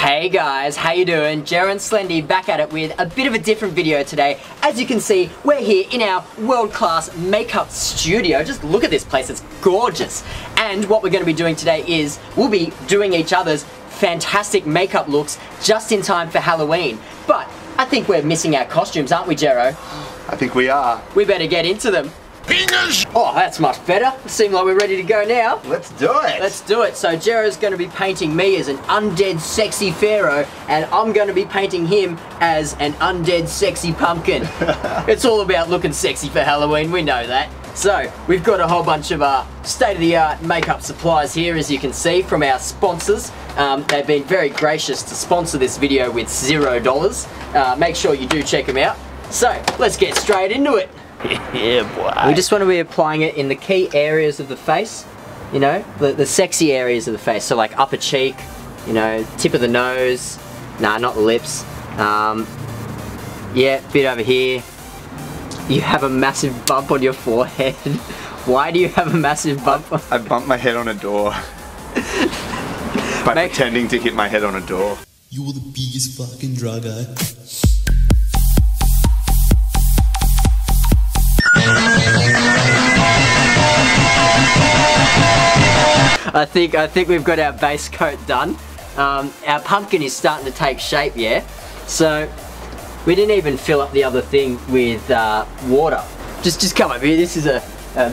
Hey guys, how you doing? Jero and Slendy back at it with a bit of a different video today. As you can see, we're here in our world-class makeup studio. Just look at this place, it's gorgeous. And what we're going to be doing today is, we'll be doing each other's fantastic makeup looks just in time for Halloween. But I think we're missing our costumes, aren't we, Jero? I think we are. We better get into them. Fingers! Oh, that's much better. Seems like we're ready to go now. Let's do it. Let's do it. So Jero's going to be painting me as an undead sexy pharaoh, and I'm going to be painting him as an undead sexy pumpkin. It's all about looking sexy for Halloween, we know that. So, we've got a whole bunch of state-of-the-art makeup supplies here, as you can see, from our sponsors. They've been very gracious to sponsor this video with $0. Make sure you do check them out. So, let's get straight into it. Yeah, boy. We just want to be applying it in the key areas of the face, you know, the sexy areas of the face. So like upper cheek, you know, tip of the nose, nah, not the lips. Yeah, bit over here. You have a massive bump on your forehead. Why do you have a massive bump? I bumped my head on a door by pretending to hit my head on a door. You're the biggest fucking druggo. I think we've got our base coat done. Our pumpkin is starting to take shape, yeah? So, we didn't even fill up the other thing with water. Just come over here, this is a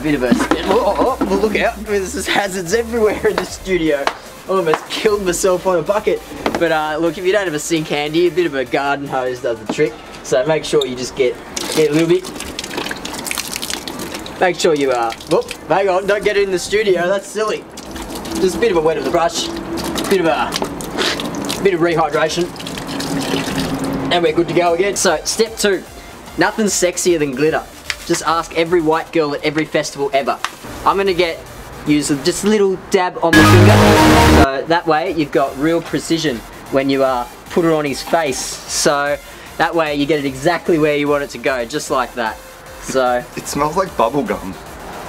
bit of a... Oh, look out, there's hazards everywhere in the studio. I almost killed myself on a bucket. But look, if you don't have a sink handy, a bit of a garden hose does the trick. So make sure you just get a little bit. Make sure you whoop, hang on, don't get it in the studio, that's silly. Just a bit of a wet of the brush, bit of rehydration, and we're good to go again. So, step 2, nothing's sexier than glitter. Just ask every white girl at every festival ever. I'm gonna use just a little dab on the finger, so that way you've got real precision when you put it on his face. So that way you get it exactly where you want it to go, just like that. So it smells like bubble gum.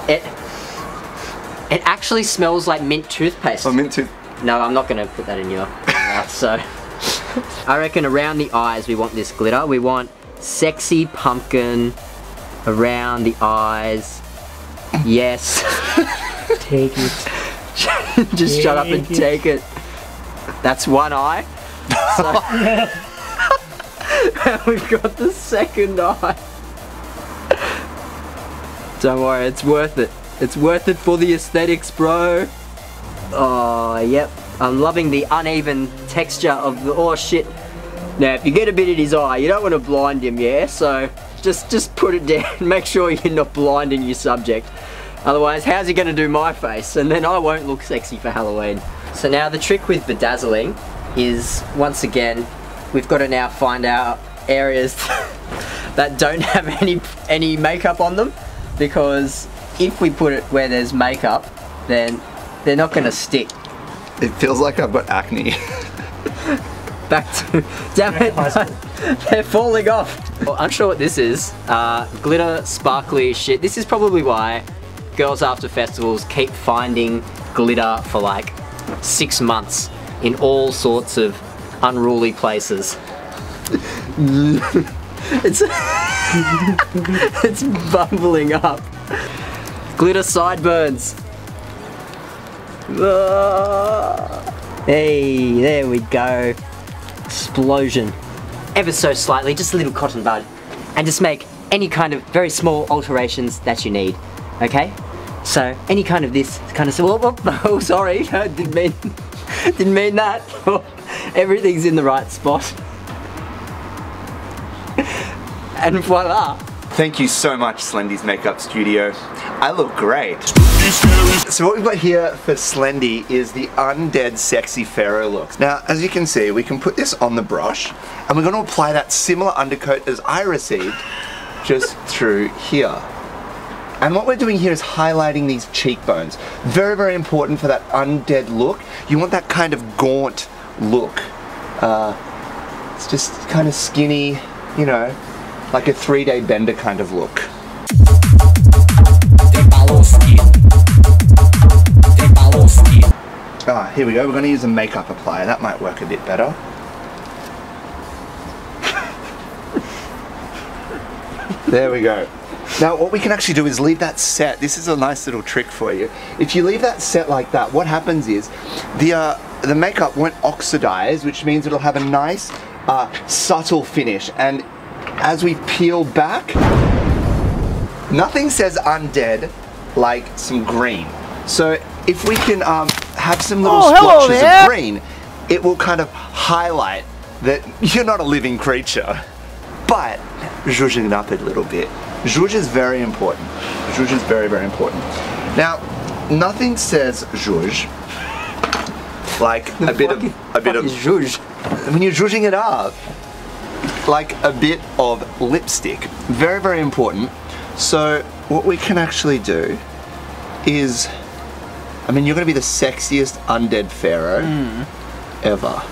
It actually smells like mint toothpaste. Oh, mint tooth. No, I'm not gonna put that in your mouth. So I reckon around the eyes we want this glitter. We want sexy pumpkin around the eyes. Yes. Take it. Just shut up and take it. That's one eye. So we've got the second eye. Don't worry, it's worth it. It's worth it for the aesthetics, bro. Oh, yep. I'm loving the uneven texture of the... Oh, shit. Now, if you get a bit in his eye, you don't want to blind him, yeah? So, just put it down. Make sure you're not blinding your subject. Otherwise, how's he going to do my face? And then I won't look sexy for Halloween. So now, the trick with bedazzling is, once again, we've got to now find out areas that don't have any makeup on them. Because if we put it where there's makeup, then they're not going to stick. It feels like I've got acne. Back to... Damn it! They're falling off. Well, I'm sure what this is. Glitter, sparkly shit. This is probably why girls after festivals keep finding glitter for like 6 months in all sorts of unruly places. It's bubbling up. Glitter sideburns. Hey, there we go. Explosion. Ever so slightly, just a little cotton bud. And just make any kind of very small alterations that you need. Okay? So, any kind of this kind of... Oh, sorry. I didn't mean that. Everything's in the right spot. And voila! Thank you so much, Slendy's Makeup Studio. I look great. So what we've got here for Slendy is the undead sexy pharaoh look. Now, as you can see, we can put this on the brush, and we're going to apply that similar undercoat as I received, just through here. And what we're doing here is highlighting these cheekbones. Very, very important for that undead look. You want that kind of gaunt look. It's just kind of skinny, you know, like a 3-day bender kind of look. Ah, here we go. We're going to use a makeup applier. That might work a bit better. There we go. Now what we can actually do is leave that set. This is a nice little trick for you. If you leave that set like that, what happens is the makeup won't oxidize, which means it'll have a nice subtle finish. And as we peel back, nothing says undead like some green. So if we can have some little splotches of green, it will kind of highlight that you're not a living creature. But zhuzhing it up a little bit. Zhuzh is very important. Zhuzh is very, very important. Now, nothing says zhuzh like a bit of zhuzh. When you're zhuzhing it up, like a bit of lipstick. Very, very important. So what we can actually do is, I mean, you're gonna be the sexiest undead pharaoh ever.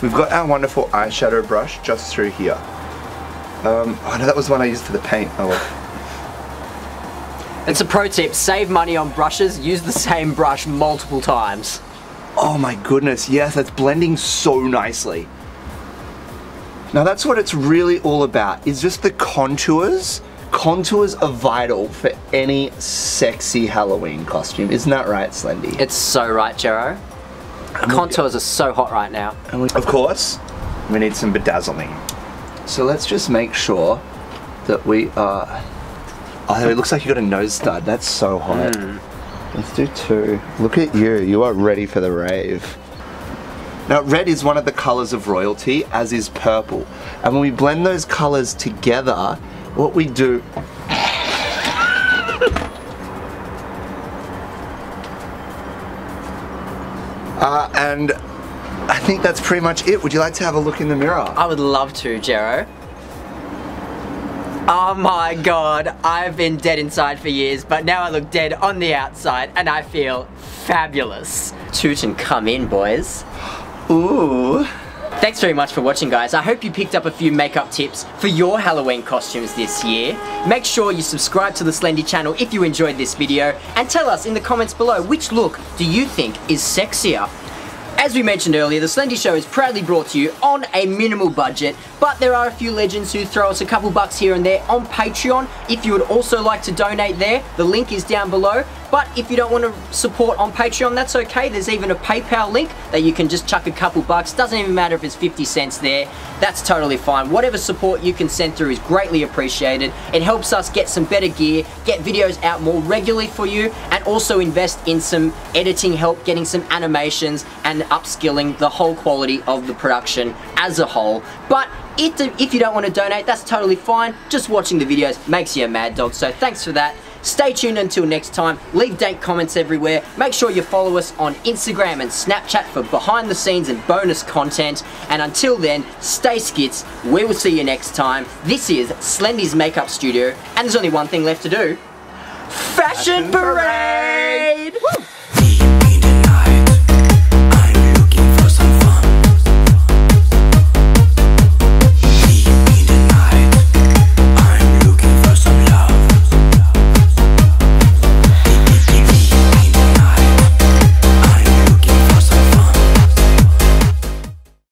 We've got our wonderful eyeshadow brush just through here. Oh no, that was the one I used for the paint. Oh well. It's a pro tip, save money on brushes, use the same brush multiple times. Oh my goodness, yes, that's blending so nicely. Now that's what it's really all about, is just the contours. Contours are vital for any sexy Halloween costume. Isn't that right, Slendy? It's so right, Jero. Contours are so hot right now. And of course, we need some bedazzling. So let's just make sure that we are... Oh, it looks like you got a nose stud. That's so hot. Let's do 2. Look at you. You are ready for the rave. Now, red is one of the colors of royalty, as is purple. And when we blend those colors together, what we do... and I think that's pretty much it. Would you like to have a look in the mirror? I would love to, Jero. Oh my god, I've been dead inside for years, but now I look dead on the outside and I feel fabulous. Toot and come in, boys. Ooh. Thanks very much for watching, guys. I hope you picked up a few makeup tips for your Halloween costumes this year. Make sure you subscribe to the Slendy channel if you enjoyed this video, and tell us in the comments below which look do you think is sexier. As we mentioned earlier, the Slendy Show is proudly brought to you on a minimal budget, but there are a few legends who throw us a couple bucks here and there on Patreon. If you would also like to donate there, the link is down below. But if you don't want to support on Patreon, that's okay. There's even a PayPal link that you can just chuck a couple bucks. Doesn't even matter if it's 50 cents there. That's totally fine. Whatever support you can send through is greatly appreciated. It helps us get some better gear, get videos out more regularly for you, and also invest in some editing help, getting some animations, and upskilling the whole quality of the production as a whole. But if you don't want to donate, that's totally fine. Just watching the videos makes you a mad dog, so thanks for that. Stay tuned until next time. Leave dank comments everywhere. Make sure you follow us on Instagram and Snapchat for behind the scenes and bonus content. And until then, stay skits. We will see you next time. This is Slendy's Makeup Studio, and there's only one thing left to do. Fashion Parade! Woo!